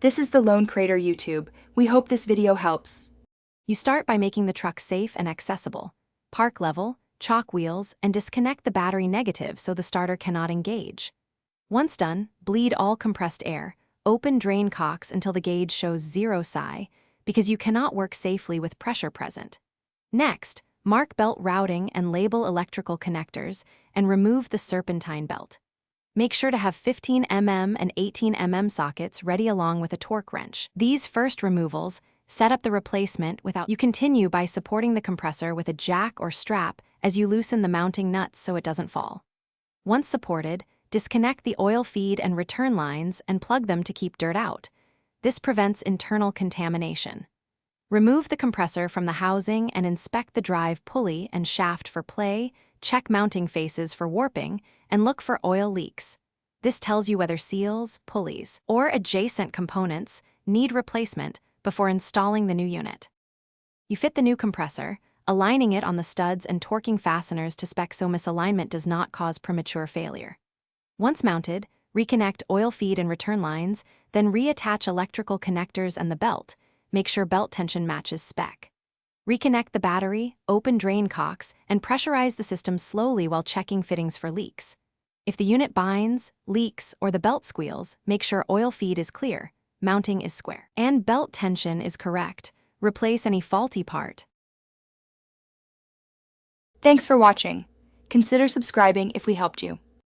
This is the Lone Crater YouTube. We hope this video helps. You start by making the truck safe and accessible. Park level, chalk wheels, and disconnect the battery negative so the starter cannot engage. Once done, bleed all compressed air. Open drain cocks until the gauge shows 0 psi, because you cannot work safely with pressure present. Next, mark belt routing and label electrical connectors, and remove the serpentine belt. Make sure to have 15 mm and 18 mm sockets ready along with a torque wrench. These first removals set up the replacement without. You continue by supporting the compressor with a jack or strap as you loosen the mounting nuts so it doesn't fall. Once supported, disconnect the oil feed and return lines and plug them to keep dirt out. This prevents internal contamination. Remove the compressor from the housing and inspect the drive pulley and shaft for play, check mounting faces for warping, and look for oil leaks. This tells you whether seals, pulleys, or adjacent components need replacement before installing the new unit. You fit the new compressor, aligning it on the studs and torquing fasteners to spec so misalignment does not cause premature failure. Once mounted, reconnect oil feed and return lines, then reattach electrical connectors and the belt. Make sure belt tension matches spec. Reconnect the battery, open drain cocks, and pressurize the system slowly while checking fittings for leaks. If the unit binds, leaks, or the belt squeals, make sure oil feed is clear, mounting is square, and belt tension is correct. Replace any faulty part. Thanks for watching. Consider subscribing if we helped you.